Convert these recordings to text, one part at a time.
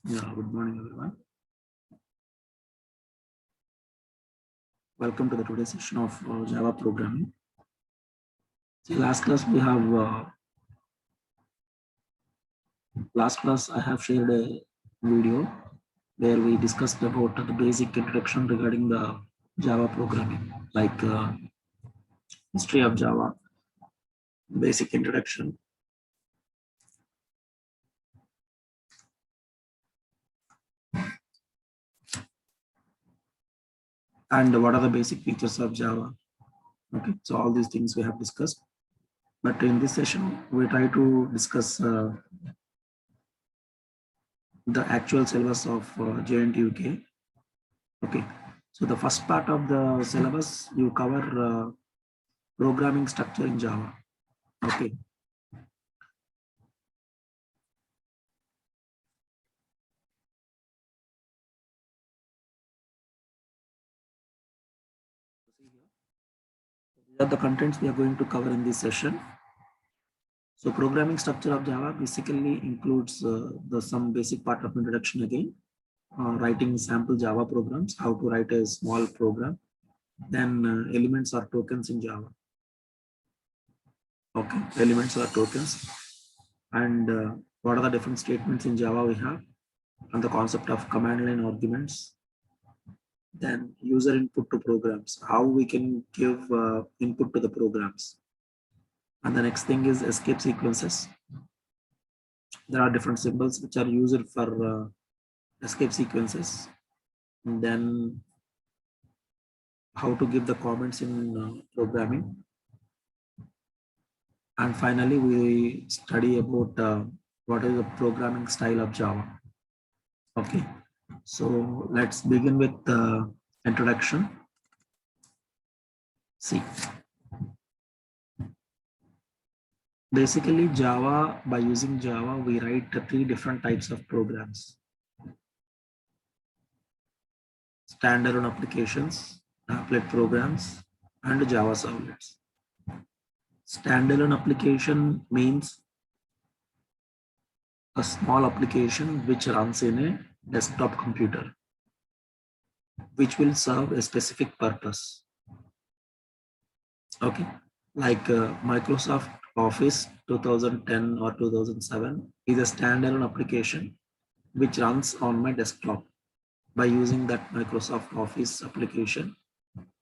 Yeah, good morning, everyone. Welcome to the today's session of Java programming. See, last class I have shared a video where we discussed about the basic introduction regarding the Java programming, like history of Java, basic introduction, and what are the basic features of Java. Okay, so all these things we have discussed. But in this session, we try to discuss the actual syllabus of JNTUK. Okay, so the first part of the syllabus you cover programming structure in Java. Okay. These are the contents we are going to cover in this session. So programming structure of Java basically includes the some basic part of introduction again, writing sample Java programs, how to write a small program, then elements or tokens in Java. Okay, elements or tokens, and what are the different statements in Java we have, and the concept of command line arguments, then user input to programs, how we can give input to the programs. And the next thing is escape sequences. There are different symbols which are used for escape sequences. And then how to give the comments in programming. And finally, we study about what is the programming style of Java. Okay, so let's begin with the introduction. See, basically Java, by using Java, we write three different types of programs. Standalone applications, applet programs, and Java servlets. Standalone application means a small application which runs in a desktop computer, which will serve a specific purpose. Okay, like Microsoft Office 2010 or 2007 is a standalone application which runs on my desktop. By using that Microsoft Office application,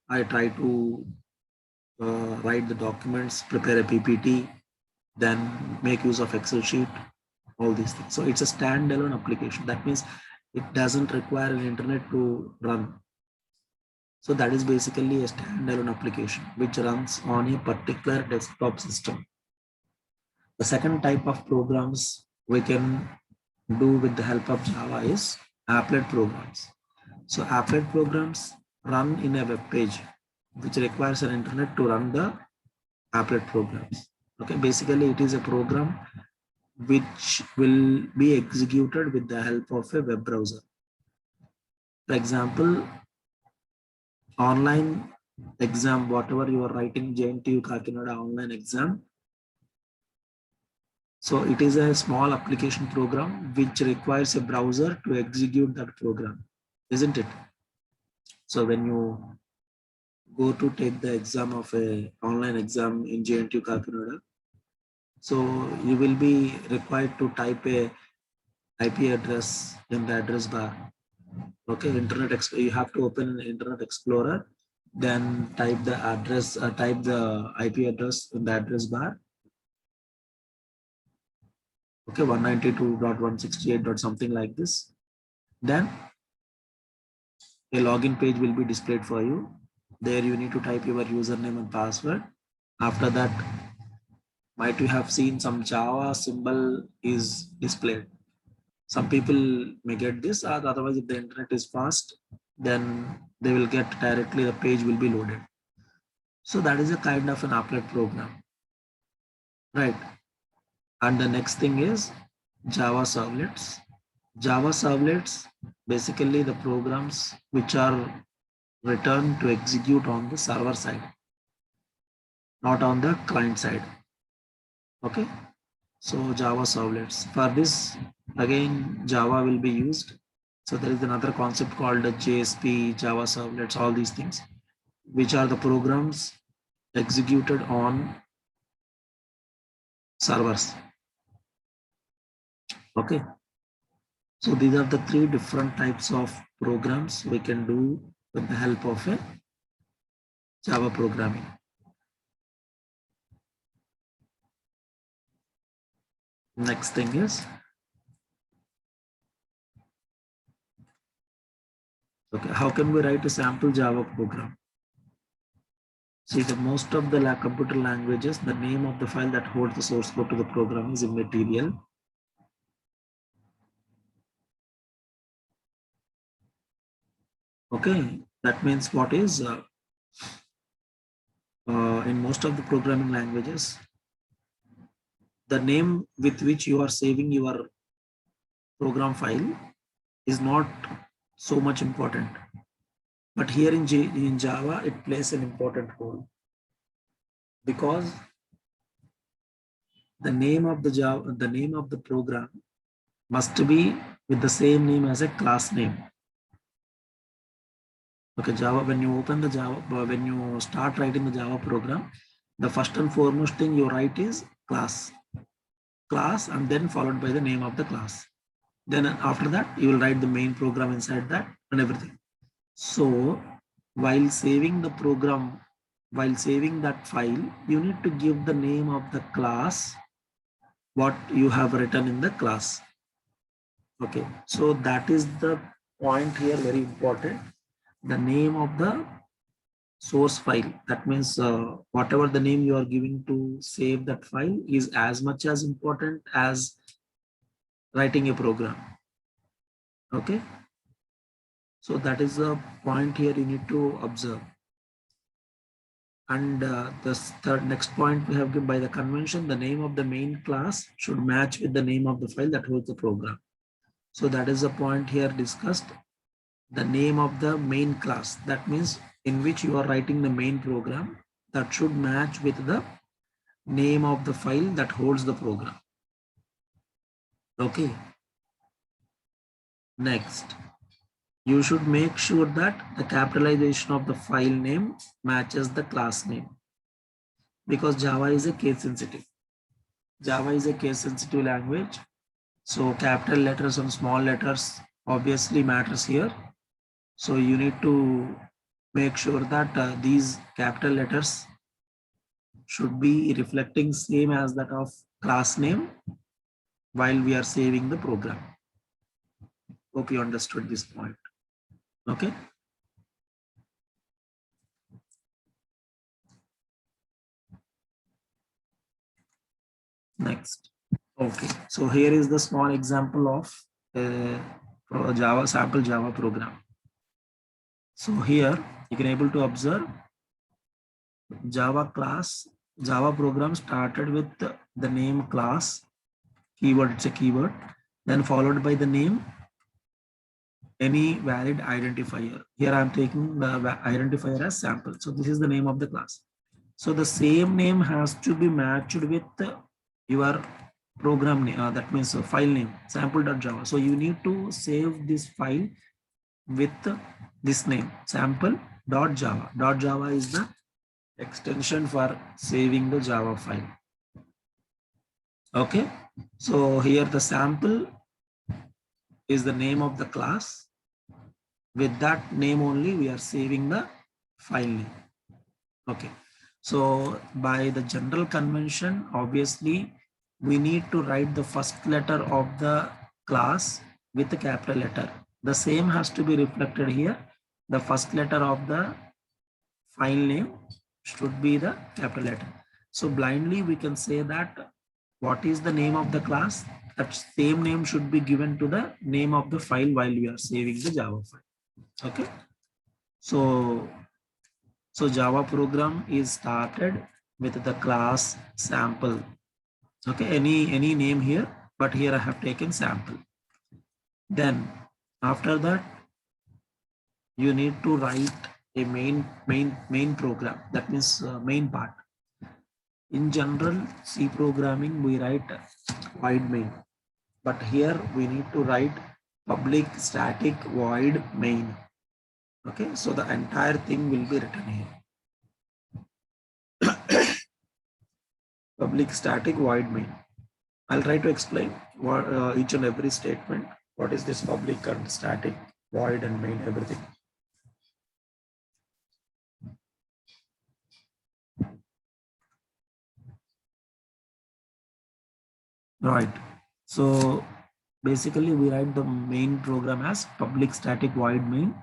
I try to write the documents, prepare a PPT, then make use of Excel sheet, all these things. So it's a standalone application. That means it doesn't require an internet to run. So that is basically a standalone application which runs on a particular desktop system. The second type of programs we can do with the help of Java is applet programs. So applet programs run in a web page which requires an internet to run the applet programs. Okay, basically it is a program which will be executed with the help of a web browser. For example, online exam, whatever you are writing, JNTU Kakinada online exam. So it is a small application program which requires a browser to execute that program, isn't it? So when you go to take the exam of a online exam in JNTU Kakinada, so you will be required to type a IP address in the address bar. Okay, you have to open Internet Explorer, then type the address, type the IP address in the address bar. Okay, 192.168. something like this. Then a login page will be displayed for you. There you need to type your username and password. After that, might you have seen some Java symbol is displayed. Some people may get this, or otherwise if the internet is fast, then they will get directly, the page will be loaded. So that is a kind of an applet program, right? And the next thing is Java servlets. Java servlets, basically the programs which are written to execute on the server side, not on the client side. Okay. So Java servlets. For this, again, Java will be used. So there is another concept called the JSP, Java servlets, all these things, which are the programs executed on servers. Okay. So these are the three different types of programs we can do with the help of a Java programming. Next thing is, okay, how can we write a sample Java program? See, the most of the computer languages, the name of the file that holds the source code to the program is immaterial. Okay, that means what is in most of the programming languages, the name with which you are saving your program file is not so much important. But here in Java, it plays an important role because the name of the program must be with the same name as a class name. Okay, Java, when you open the Java, when you start writing the Java program, the first and foremost thing you write is class, and then followed by the name of the class. Then after that, you will write the main program inside that and everything. So while saving the program, while saving that file, you need to give the name of the class, what you have written in the class. Okay, so that is the point here, very important. The name of the source file. That means whatever the name you are giving to save that file is as much as important as writing a program. Okay, so that is the point here you need to observe. And the third next point we have given by the convention, the name of the main class should match with the name of the file that holds the program. So that is the point here discussed. The name of the main class, that means in which you are writing the main program, that should match with the name of the file that holds the program. Okay. Next, you should make sure that the capitalization of the file name matches the class name, because Java is a case sensitive. Java is a case sensitive language. So capital letters and small letters obviously matters here. So you need to make sure that these capital letters should be reflecting same as that of class name while we are saving the program. Hope you understood this point. Okay. Next. Okay. So here is the small example of a Java sample Java program. So here you can able to observe Java class, Java program started with the name class, keyword, it's a keyword, then followed by the name, any valid identifier. Here I'm taking the identifier as sample. So this is the name of the class. So the same name has to be matched with your program name, that means file name, sample.java. So you need to save this file with this name, sample.java. .java is the extension for saving the Java file. Okay, so here the sample is the name of the class. With that name only we are saving the file name. Okay, so by the general convention, obviously we need to write the first letter of the class with a capital letter. The same has to be reflected here. The first letter of the file name should be the capital letter. So blindly we can say that what is the name of the class, that same name should be given to the name of the file while we are saving the Java file. Okay, so Java program is started with the class sample. Okay, any name here, but here I have taken sample. Then after that you need to write a main program, that means main part. In general, C programming, we write void main, but here we need to write public static void main. Okay, so the entire thing will be written here. Public static void main. I'll try to explain what each and every statement. What is this public and static void and main, everything. Right. So basically we write the main program as public static void main.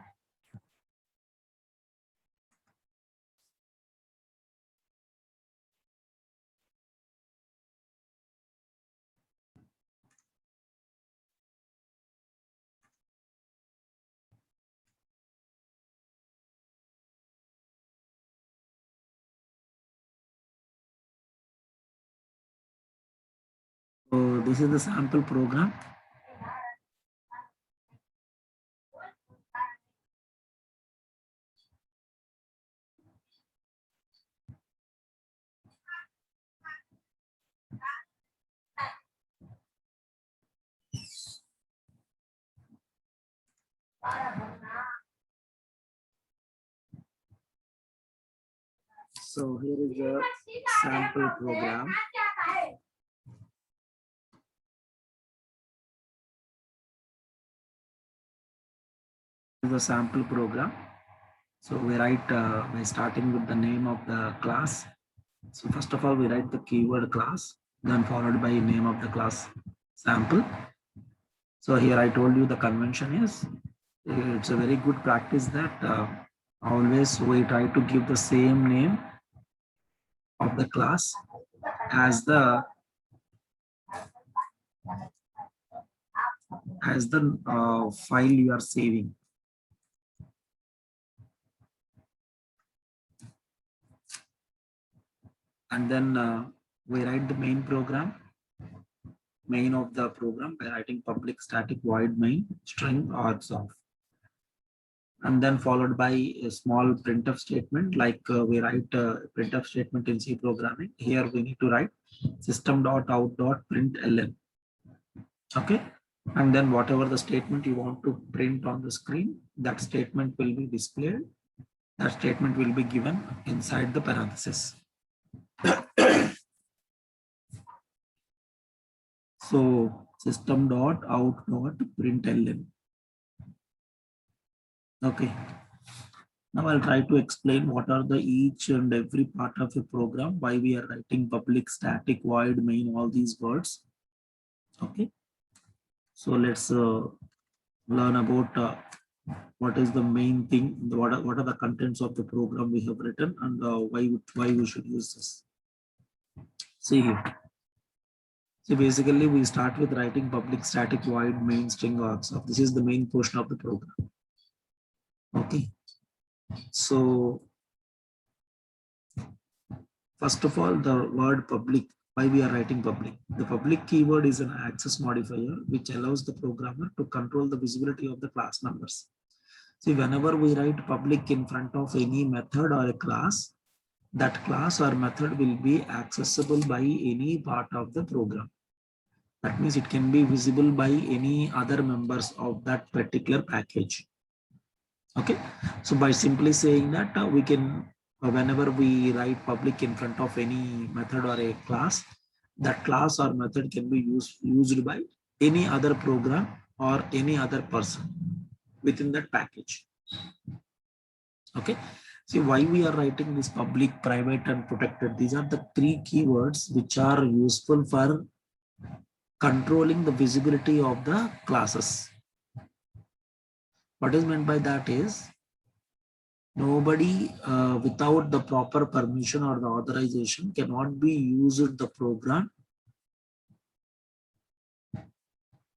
So this is the sample program. So here is the sample program. The sample program. So we write by starting with the name of the class. So first of all, we write the keyword class, then followed by name of the class sample. So here I told you the convention is, it's a very good practice that always we try to give the same name of the class as the file you are saving. And then we write the main program, main of the program by writing public static void main string args of. And then followed by a small printf statement, like we write a printf statement in C programming. Here we need to write system.out.println. Okay. And then whatever the statement you want to print on the screen, that statement will be displayed. That statement will be given inside the parenthesis. So system.out.println. Okay. Now I'll try to explain what are the each and every part of a program, why we are writing public static void main, all these words. Okay. So let's learn about what is the main thing, what are the contents of the program we have written, and why we should use this. See here. So basically we start with writing public static void main string args of. This is the main portion of the program. Okay. So first of all, the word public, why we are writing public. The public keyword is an access modifier which allows the programmer to control the visibility of the class members. See, whenever we write public in front of any method or a class, that class or method will be accessible by any part of the program. That means it can be visible by any other members of that particular package. Okay, so by simply saying that we can, whenever we write public in front of any method or a class, that class or method can be used by any other program or any other person within that package. Okay, see why we are writing this public, private, and protected. These are the three keywords which are useful for controlling the visibility of the classes. What is meant by that is, nobody without the proper permission or the authorization cannot be used the program.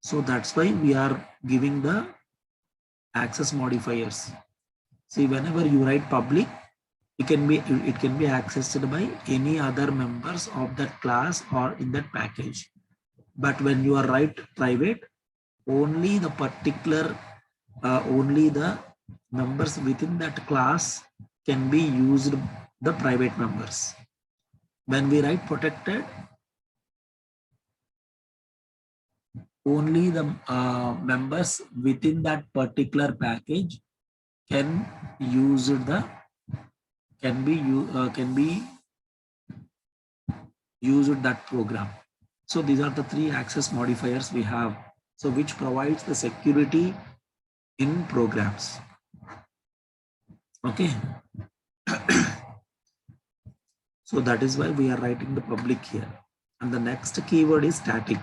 So that's why we are giving the access modifiers. See, whenever you write public, it can be accessed by any other members of that class or in that package. But when you are write private, only the particular only the members within that class can be used, the private members. When we write protected, only the members within that particular package can use the can be used that program. So these are the three access modifiers we have. So which provides the security in programs. Okay. So that is why we are writing the public here. And the next keyword is static.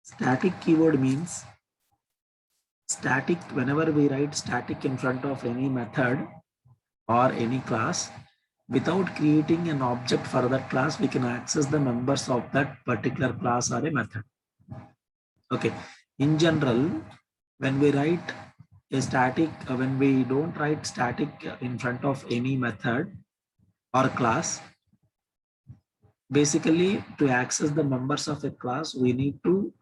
Static keyword means static. Whenever we write static in front of any method or any class, without creating an object for that class, we can access the members of that particular class or a method. Okay. In general, when we write a static, when we don't write static in front of any method or class, basically to access the members of a class, we need to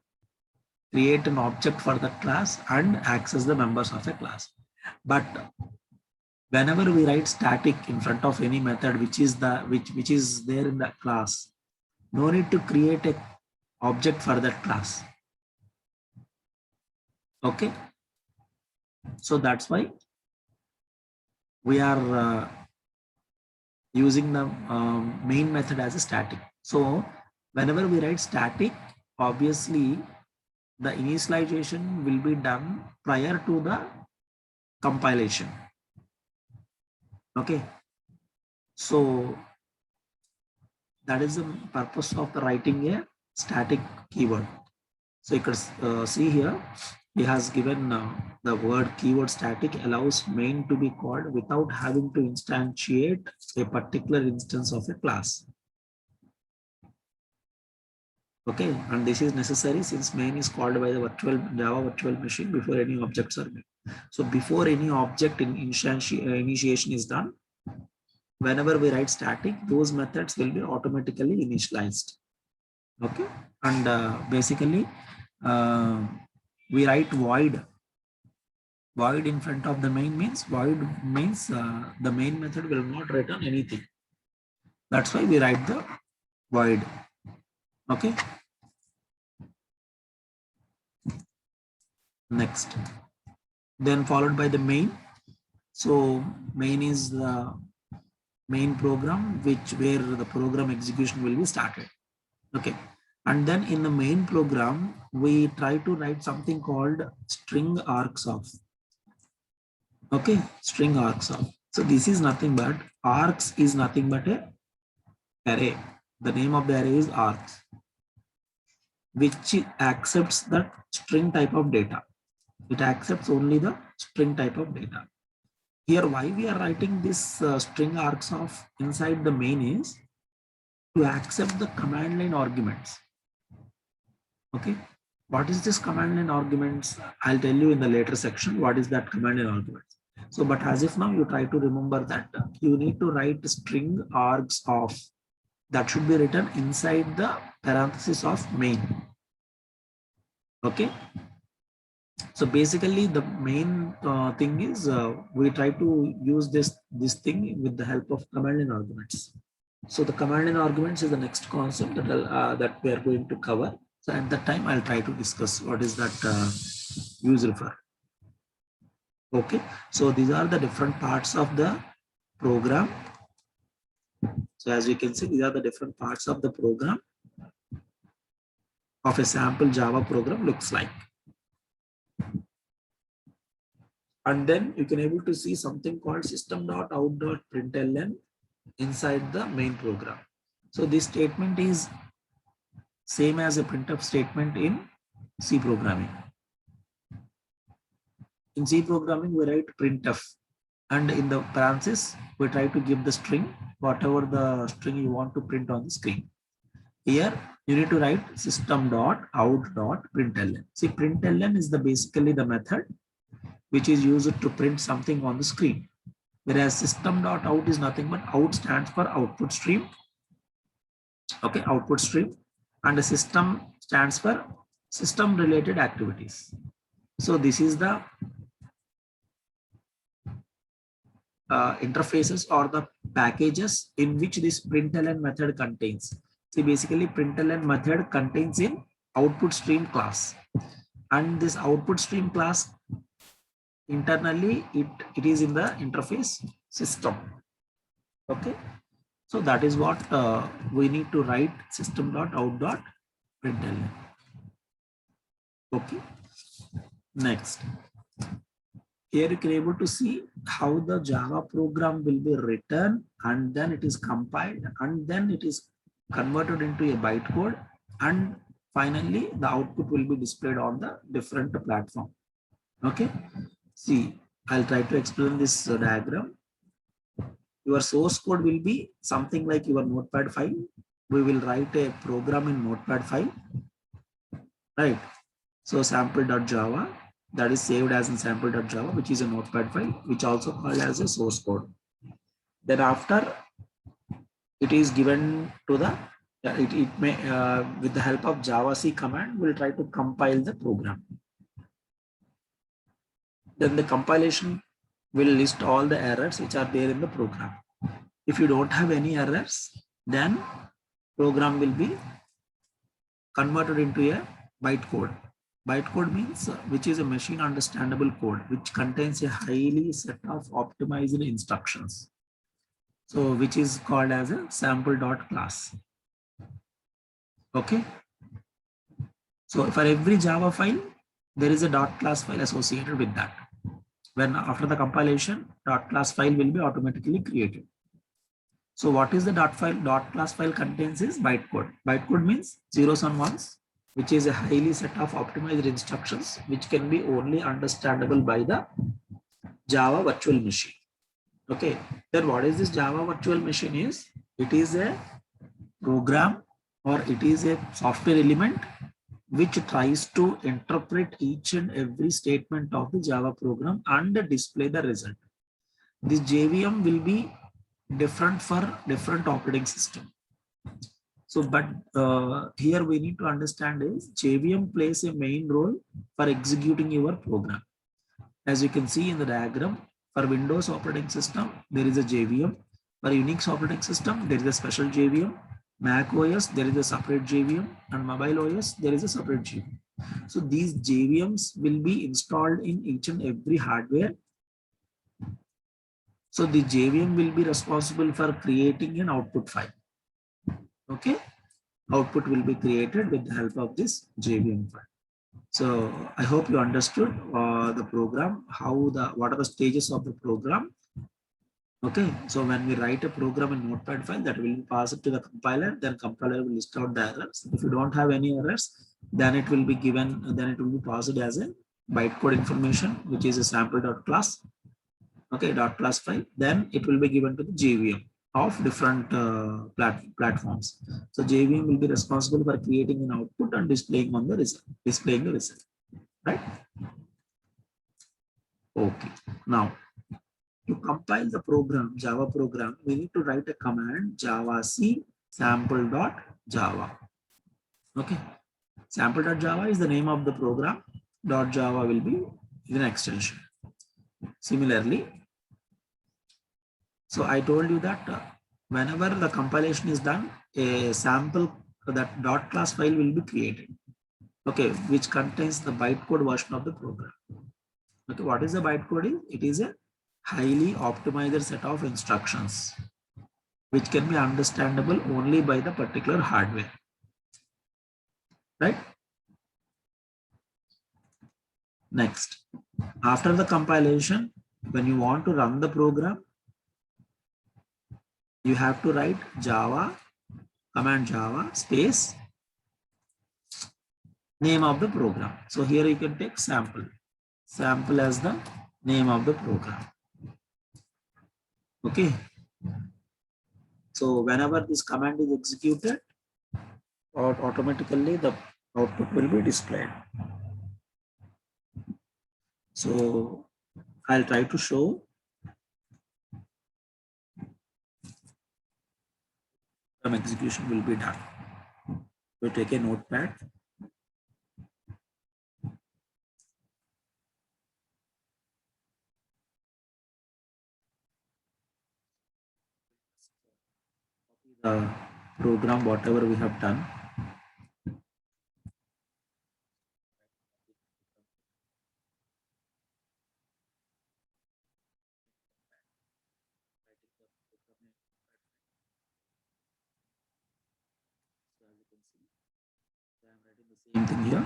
create an object for that class and access the members of a class. But whenever we write static in front of any method which is there in the class, no need to create a object for that class. Okay, so that's why we are using the main method as a static. So whenever we write static, obviously the initialization will be done prior to the compilation. Okay, so that is the purpose of the writing a static keyword. So you can see here, he has given the word keyword static allows main to be called without having to instantiate a particular instance of a class. Okay, and this is necessary since main is called by the Java virtual machine before any objects are made. So before any object initiation is done, whenever we write static, those methods will be automatically initialized. Okay, and basically we write void. Void in front of the main means the main method will not return anything. That's why we write the void. Okay. Next, then followed by the main. So main is the main program where the program execution will be started. Okay, and then in the main program we try to write something called string args of. Okay, string args of. So this is nothing but args is nothing but a array. The name of the array is args, which accepts the string type of data. It accepts only the string type of data. Here, why we are writing this string args of inside the main is to accept the command line arguments. Okay, what is this command line arguments? I'll tell you in the later section what is that command line arguments. So, but as if now you try to remember that you need to write string args of that should be written inside the parenthesis of main. Okay. So basically the main thing is we try to use this thing with the help of command line arguments. So the command line arguments is the next concept that we are going to cover. So at that time I'll try to discuss what is that user for. Okay, so these are the different parts of the program. So as you can see, these are the different parts of the program of a sample Java program looks like. And then you can able to see something called system.out.println inside the main program. So this statement is same as a printf statement in C programming. In C programming, we write printf, and in the parenthesis, we try to give the string, whatever the string you want to print on the screen. Here, you need to write system.out.println. See, println is basically the method which is used to print something on the screen. Whereas system.out is nothing but out stands for output stream. Okay, output stream, and the system stands for system related activities. So this is the interfaces or the packages in which this println method contains. See, basically println method contains in output stream class, and this output stream class internally it is in the interface system. Okay, so that is what we need to write system.out.println. Okay, next. Here you can able to see how the Java program will be written, and then it is compiled, and then it is converted into a bytecode, and finally the output will be displayed on the different platform. Okay, see, I'll try to explain this diagram. Your source code will be something like your notepad file. We will write a program in notepad file, right? So sample.java, that is saved as in sample.java, which is a notepad file, which also called as a source code. Then after it is given to the, it may, with the help of javac command, we'll try to compile the program. Then the compilation will list all the errors which are there in the program. If you don't have any errors, then program will be converted into a bytecode. Bytecode means which is a machine understandable code which contains a highly set of optimized instructions. So which is called as a sample.class. Okay. So for every Java file, there is a .class file associated with that. When after the compilation, .class file will be automatically created. So what is the .class file contains is bytecode. Bytecode means zeros and ones, which is a highly set of optimized instructions, which can be only understandable by the Java virtual machine. Okay, then what is this Java virtual machine is? It is a program or it is a software element which tries to interpret each and every statement of the Java program and display the result. This JVM will be different for different operating system. So, but here we need to understand is JVM plays a main role for executing your program. As you can see in the diagram, for Windows operating system, there is a JVM. For Unix operating system, there is a special JVM. Mac OS, there is a separate JVM, and mobile OS, there is a separate JVM. So these JVMs will be installed in each and every hardware. So the JVM will be responsible for creating an output file. Okay, output will be created with the help of this JVM file. So I hope you understood the program, what are the stages of the program. Okay, so when we write a program in notepad file, that will be passed to the compiler, then compiler will list out the errors. If you don't have any errors, then it will be given, then it will be passed as a bytecode information, which is a sample.class. Okay, .class file. Then it will be given to the JVM of different platforms. So JVM will be responsible for creating an output and displaying on the result, right? Okay, now to compile the program, Java program, we need to write a command javac sample.java. Okay, sample.java is the name of the program. .java will be an extension. Similarly, so I told you that whenever the compilation is done, a sample, that .class file will be created. Okay, which contains the bytecode version of the program. Okay, what is the bytecode? It is a highly optimized set of instructions which can be understandable only by the particular hardware, right? Next, after the compilation, when you want to run the program, you have to write Java, command Java space name of the program. So here you can take sample as the name of the program. Okay, so whenever this command is executed, automatically the output will be displayed. So I'll try to show some execution will be done. We take a notepad. the program, whatever we have done. So as you can see, I am writing the same thing here.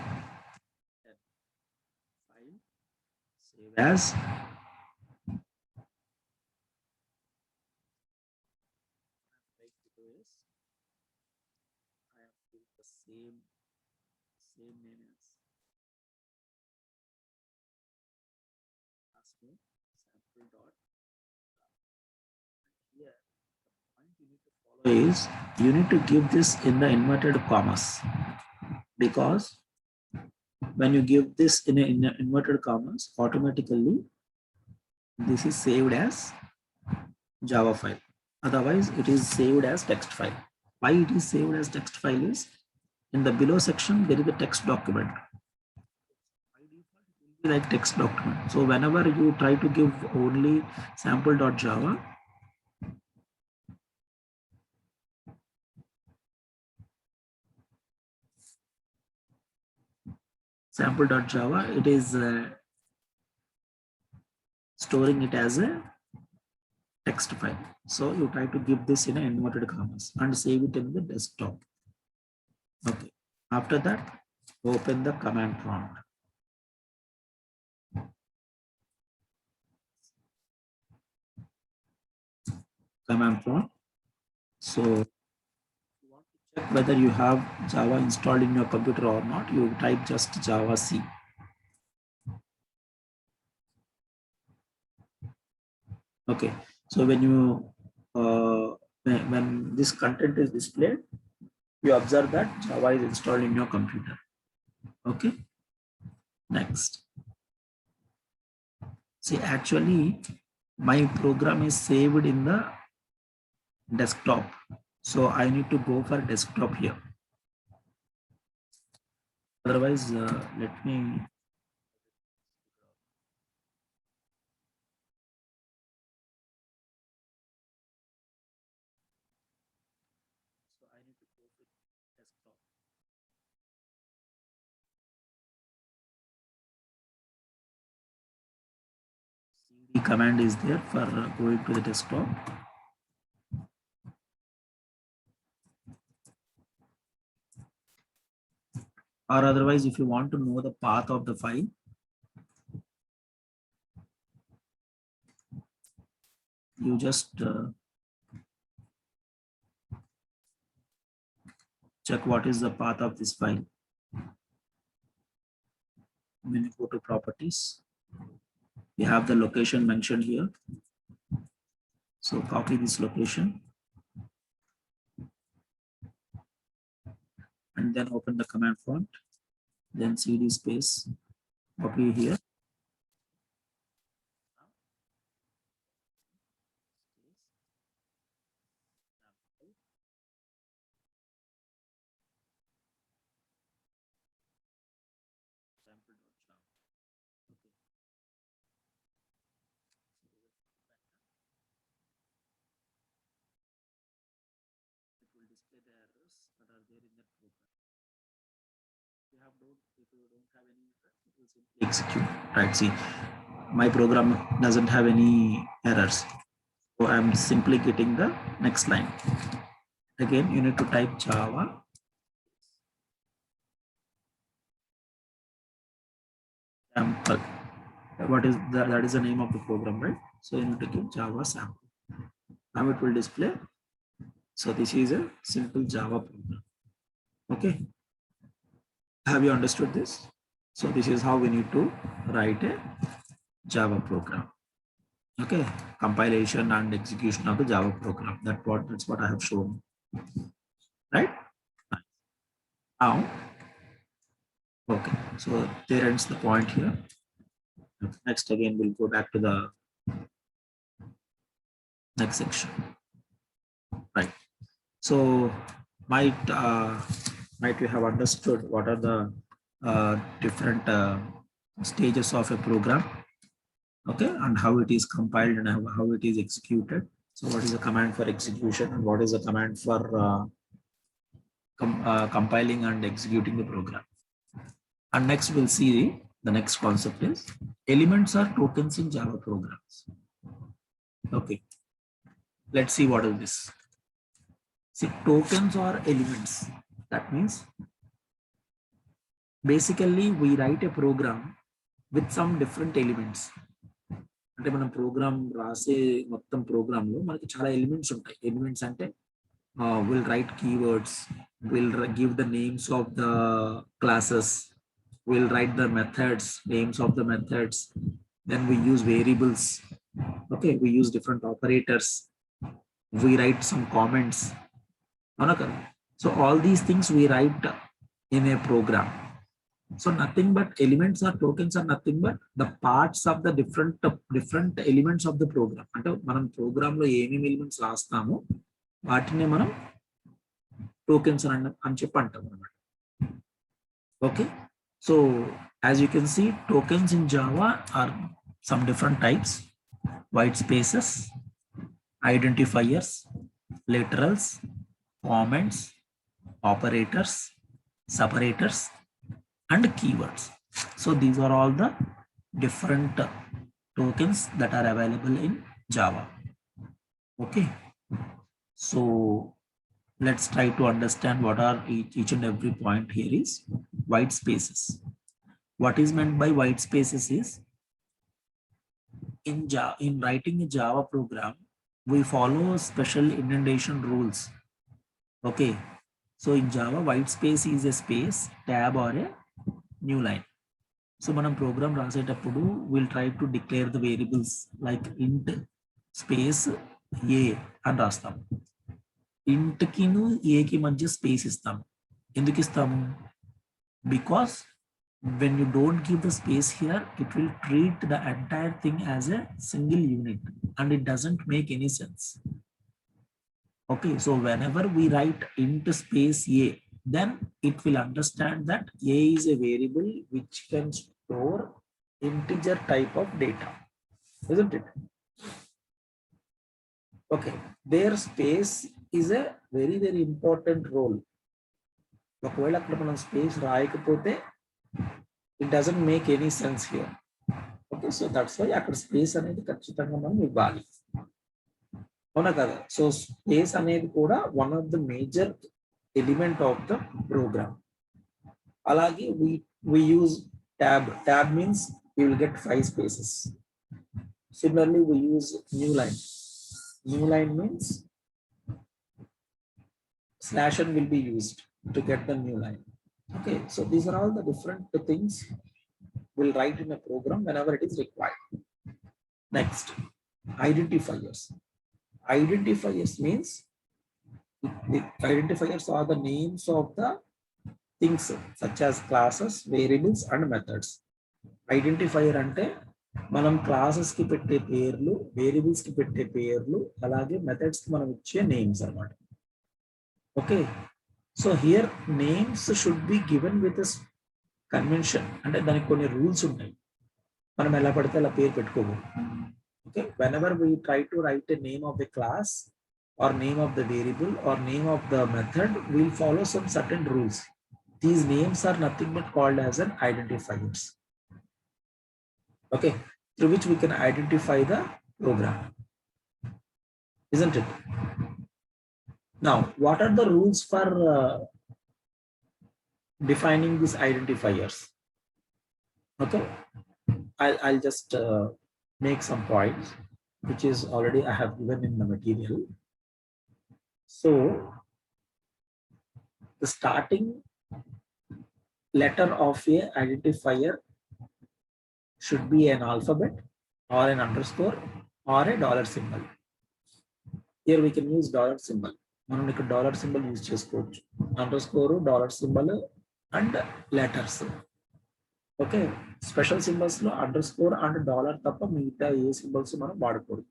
File, save as. I have given the same name as last name, sample dot. Here, the point you need to follow is you need to give this in the inverted commas, because when you give this in a inverted commas, automatically this is saved as Java file. Otherwise, it is saved as text file. Why it is saved as text file is in the below section there is a text document. By default, it will be like text document. So whenever you try to give only sample.java, sample.java, it is storing it as a text file. So you try to give this in a inverted commas and save it in the desktop. Okay. After that, open the command prompt. Command prompt. So you want to check whether you have Java installed in your computer or not, you type just Java C. Okay. So when you when this content is displayed, you observe that Java is installed in your computer. Okay. Next. See, actually, my program is saved in the desktop. So I need to go for desktop here. Otherwise, let me. So I need to go for desktop. CD command is there for going to the desktop. Or otherwise, if you want to know the path of the file, you just check what is the path of this file. When you go to properties, you have the location mentioned here. So copy this location and then open the command prompt, then cd space, copy here. It will display the errors that are there in that program. If you don't have any errors, it will simply execute. Right, see, my program doesn't have any errors. So I'm simply getting the next line. Again, you need to type Java. Sample. What is that? That is the name of the program, right? So you need to give Java sample. Now it will display. So this is a simple Java program. Okay. Have you understood this? So this is how we need to write a Java program. Okay. Compilation and execution of the Java program. That's what I have shown. Right? Now, okay. So there ends the point here. Next, again, we'll go back to the next section. Right. So might you have understood what are the different stages of a program, okay, and how it is compiled and how it is executed. So what is the command for execution and what is the command for compiling and executing the program. And next we'll see the next concept is elements or tokens in Java programs. Okay, let's see what is this. See, tokens or elements. That means basically we write a program with some different elements. అంటే మనం programme రాసే మొత్తం programme లో మనకి చాలా elements ఉంటాయి. Elements అంటే will write keywords, will give the names of the classes, will write the methods, names of the methods, then we use variables. Okay, we use different operators, we write some comments. So all these things we write in a program. So nothing but elements or tokens are nothing but the parts of the different elements of the program. అంటే మనం programme లో ఏమేమి elements రాస్తామో వాటిని మనం tokens అని చెప్పి అంటాం అన్నమాట. Okay, so as you can see, tokens in Java are some different types: white spaces, identifiers, literals, comments, operators, separators, and keywords. So these are all the different tokens that are available in Java. Okay, so let's try to understand what are each and every point here is. White spaces. What is meant by white spaces is in writing a Java program, we follow special indentation rules. Okay, so in Java, white space is a space, tab, or a new line. So మనం programme రాసేటప్పుడు will try to declare the variables like ఇంట్ space ఏ అని రాస్తాము. ఇంట్కిను ఏకి మధ్య space ఇస్తాము. ఎందుకు ఇస్తాము? Because when you don't give the space here, it will treat the entire thing as a single unit and it doesn't make any sense. Okay, so whenever we write int space a, then it will understand that a is a variable which can store integer type of data, isn't it? Okay, their space is a very, very important role. ఒకవేళ అక్కడ మనం space రాయకపోతే it doesn't make any sense here. Okay, so that's why అక్కడ space అనేది ఖచ్చితంగా మనం ఇవ్వాలి. అవునా కదా? సో స్పేస్ అనేది కూడా one of the major element of the program. అలాగే we use tab. Tab means you will get 5 spaces. Similarly, we use new line. New line means /n will be used to get the new line. Okay, so these are all the different things we'll write in a program whenever it is required. Next, identifiers. Identifiers means the identifiers are the names of the things such as classes, variables, and methods. Identifier అంటే మనం classes కి పెట్టే పేర్లు, variables కి పెట్టే పేర్లు, అలాగే methods కి మనం ఇచ్చే నేమ్స్ అన్నమాట. Okay, so here names should be given with convention. అంటే దానికి కొన్ని రూల్స్ ఉంటాయి, మనం ఎలా పడితే అలా పేరు పెట్టుకోము. Okay, whenever we try to write a name of the class or name of the variable or name of the method, we'll follow some certain rules. These names are nothing but called as an identifiers. Okay, through which we can identify the program, isn't it? Now, what are the rules for defining these identifiers? Okay, I'll just make some points which is already I have given in the material. So the starting letter of a identifier should be an alphabet or an underscore or a dollar symbol. Here we can use dollar symbol. మనం ఇక్కడ dollar symbol use చేసుకోవచ్చు, under score, dollar symbol and letters. Okay, special symbols లో under score and dollar తప్ప మిగతా ఏ symbols మనం వాడకూడదు.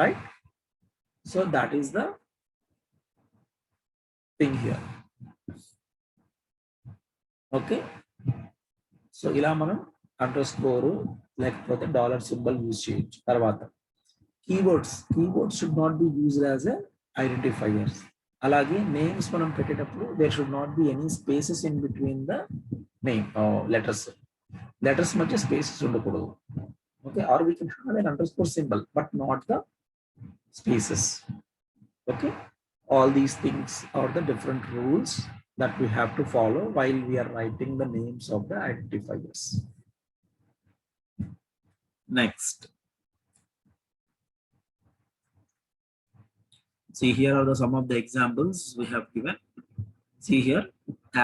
Right, so that is the thing here. Okay, so ఇలా మనం అండర్ స్కోర్ లేకపోతే డాలర్ సింబల్ యూజ్ చేయొచ్చు. తర్వాత Keywords should not be used as a identifiers. Alage names మనం పెట్టేటప్పుడు there should not be any spaces in between the name or letters మధ్య spaces ఉండకూడదు. Okay, or we can have an underscore symbol but not the spaces. Okay, all these things are the different rules that we have to follow while we are writing the names of the identifiers. Next, see, here are some of the examples we have given. See here,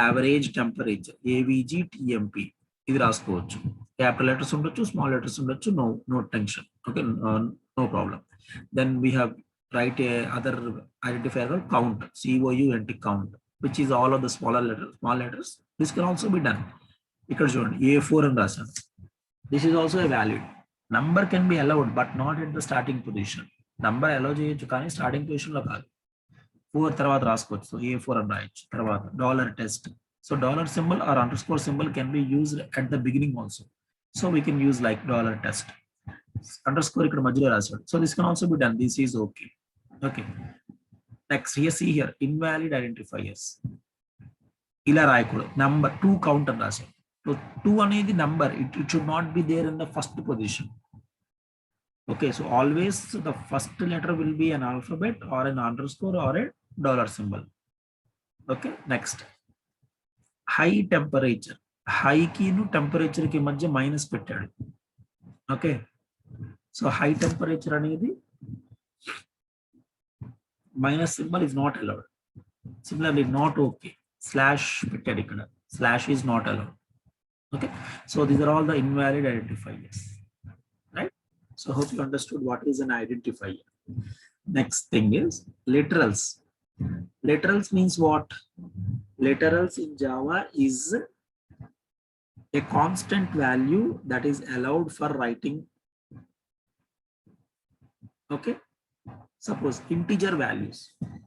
average temperature, AVG TMP. ఇది రాసుకోవచ్చు. Capital letters ఉండొచ్చు, small letters ఉండొచ్చు, no tension. Okay, no problem. Then we have write a other identifier called count, COUNT, count, which is all of the small letters. This can also be done. ఇక్కడ చూడండి, A4 అని రాశాను. This is also a valid. Number can be allowed but not at the starting position. Number allow చేయొచ్చు కానీ starting position లో కాదు. 4 తర్వాత రాసుకోవచ్చు. సో A4 అని రాయొచ్చు. తర్వాత $test. So dollar symbol or underscore symbol can be used at the beginning also. So we can use like $test. Underscore ఇక్కడ మధ్యలో రాశాడు. So this can also be done. This is okay. Okay. Next, here see here, invalid identifiers. ఇలా రాయకూడదు. Number 2 count అని రాశాడు. So 2 అనేది number. It should not be there in the first position. Okay, so always the first letter will be an alphabet or an underscore or a dollar symbol. Okay, next, high temperature. High key nu temperature ki madhya minus pettadu. Okay, so high temperature anedi minus symbol is not allowed. Similarly, not okay. Slash pettadu ikkada. Slash is not allowed. Okay, so these are all the invalid identifiers. Right? So hope you understood what is an identifier. Next thing is literals. Literals means what? Literals in Java is a constant value that is allowed for writing. Okay, suppose integer values.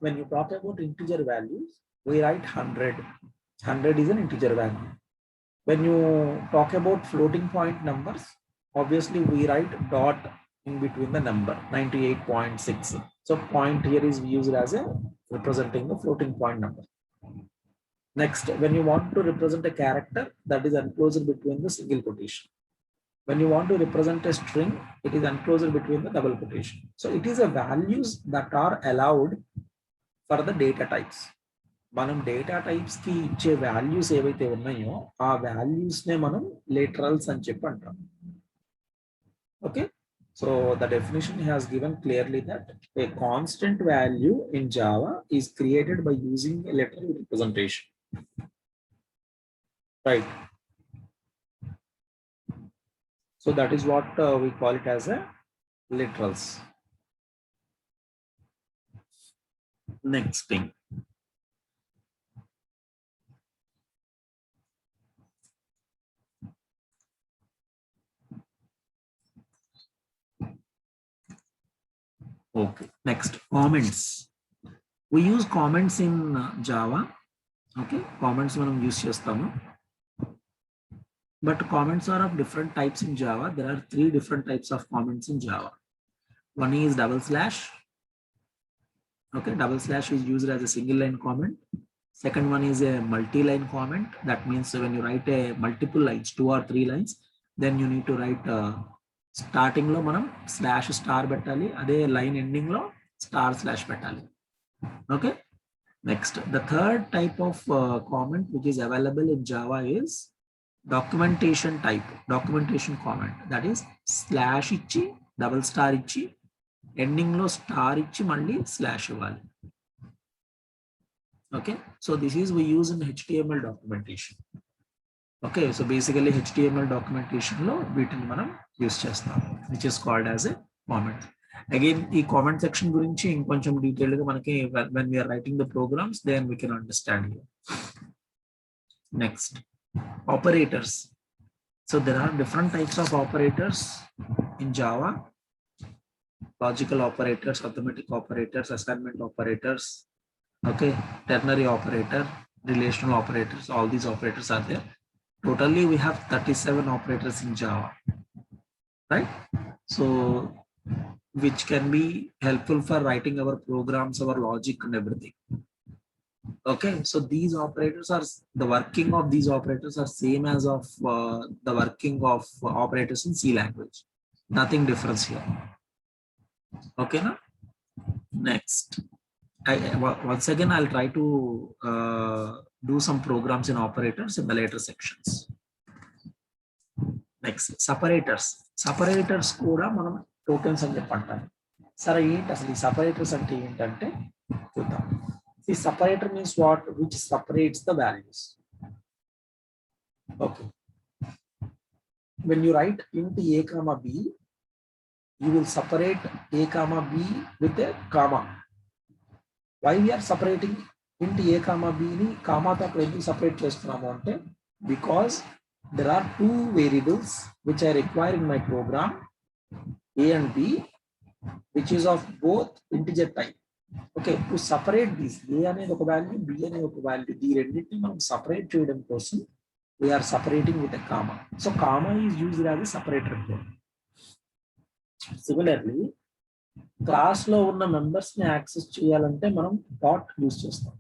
When you talk about integer values, we write 100. 100 is an integer value. When you talk about floating point numbers, obviously we write dot in between the number 98.6. So point here is used as a representing the floating point number. Next, when you want to represent a character, that is enclosed between the single quotation. When you want to represent a string, it is enclosed between the double quotation. So it is a values that are allowed for the data types. మనం data types కి ఇచ్చే values ఏవైతే ఉన్నాయో ఆ values నే మనం literals అని చెప్పి అంటాం. Okay, so the definition has given clearly that a constant value in Java is created by using a literal representation. Right. So that is what we call it as a literals. Next thing. Okay, next, comments. We use comments in Java. Okay, comments మనం use చేస్తాము. But comments are of different types in Java. There are 3 different types of comments in Java. One is double slash. Okay, double slash is used as a single line comment. Second one is a multi-line comment. That means when you write a multiple lines, 2 or 3 lines, then you need to write starting lo manam slash star పెట్టాలి, అదే line ending lo star slash పెట్టాలి. Okay, next, the third type of comment which is available in Java is documentation type, documentation comment. That is slash ఇచ్చి double star ఇచ్చి ending లో star ఇచ్చి మళ్ళీ slash ఇవ్వాలి. Okay, so this is we use in HTML documentation. Okay, so basically HTML documentation lo వీటిని మనం use చేస్తాం, which is called as a comment. Again, ఈ comment section గురించి ఇంకొంచెం డీటెయిల్ గా మనకి when we are writing the programs, then we can understand here. Next, operators. So there are different types of operators in Java. Logical operators, arithmetic operators, assignment operators, okay, ternary operator, relational operators, all these operators are there. Totally we have 37 operators in Java, right? So which can be helpful for writing our programs, our logic and everything. Okay, so these operators are, the working of these operators are same as of the working of operators in C language. Nothing difference here. Okay, now next. Once again, I'll try to do some programs in operators in the later sections. Next, separators. Separators కూడా మనం tokens అని చెప్పంటాం. సరే ఏంటి అసలు ఈ separators అంటే ఏంటంటే చూద్దాం. The separator means what? Which separates the values. Okay. When you write int a comma b, you will separate a comma b with a comma. Why we are separating int a comma b ni comma తో ఎందుకు separate చేస్తున్నాము అంటే because there are two variables which I require in my program, a and b, which is of both integer type. Okay, to separate these, a అనేది ఒక value, b అనేది ఒక value, ఈ రెండింటిని మనం separate చేయడం కోసం we are separating with a comma. So comma is used as a separator here. Similarly, class లో ఉన్న members ని యాక్సెస్ చేయాలంటే మనం dot యూజ్ చేస్తాం.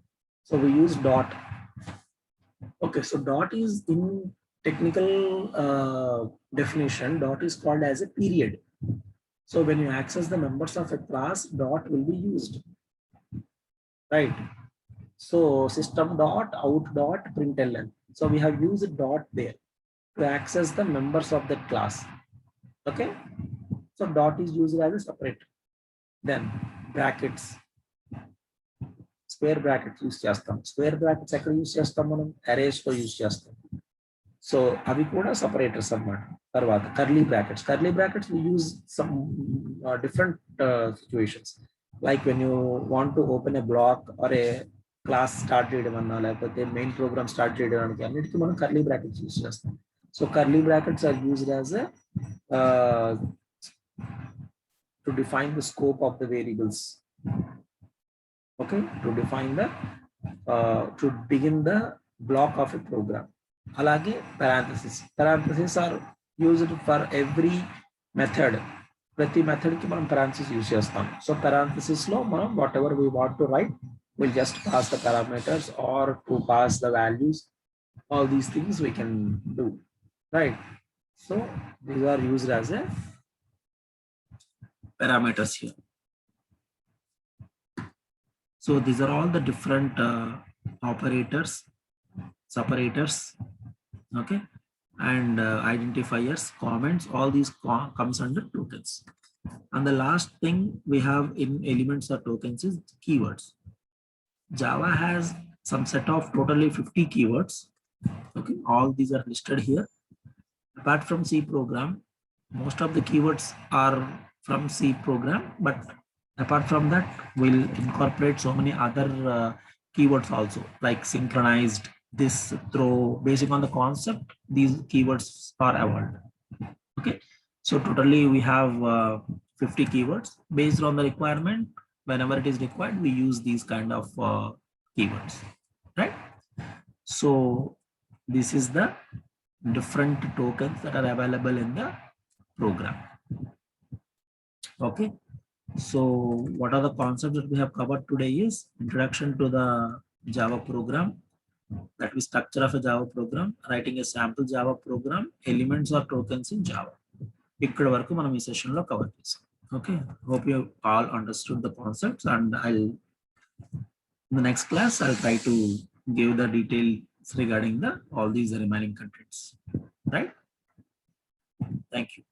So we use dot. Okay, so dot is in technical definition, dot is called as a period. So when you access the members of a class, dot will be used, right? So system dot out dot println. So we have used dot there to access the members of that class. Okay, so dot is used as a separator. Then brackets, square brackets use chestam. Square brackets ekkada use chestam manam arrays lo use chestam. So avi kuda separators annamata. Tarvata curly brackets we use some different situations, like when you want to open a block or a class start cheyadam anna lekapothe main program start cheyadaniki annitiki manam curly brackets use chestam. So curly brackets are used as a to define the scope of the variables. Okay, to define the to begin the block of a program. Alage parentheses are used for every method. Prati method ki manam parentheses use chestam. So parentheses lo manam whatever we want to write, we'll just pass the parameters or to pass the values. All these things we can do, right? So these are used as a parameters here. So these are all the different operators, separators, okay, and identifiers, comments. All these comes under tokens. And the last thing we have in elements or tokens is keywords. Java has some set of totally 50 keywords. Okay, all these are listed here. Apart from C program, most of the keywords are from C program, but apart from that, we'll incorporate so many other keywords also, like synchronized, this, throw. Based on the concept, these keywords are evolved. Okay, so totally we have 50 keywords. Based on the requirement, whenever it is required, we use these kind of keywords, right? So this is the different tokens that are available in the program. Okay, so what are the concepts that we have covered today is introduction to the Java program, that is structure of a Java program, writing a sample Java program, elements or tokens in Java. ikkada varaku manam ee session lo cover chesam. Okay, hope you all understood the concepts, and in the next class I'll try to give the details regarding the all these remaining contents, right? Thank you.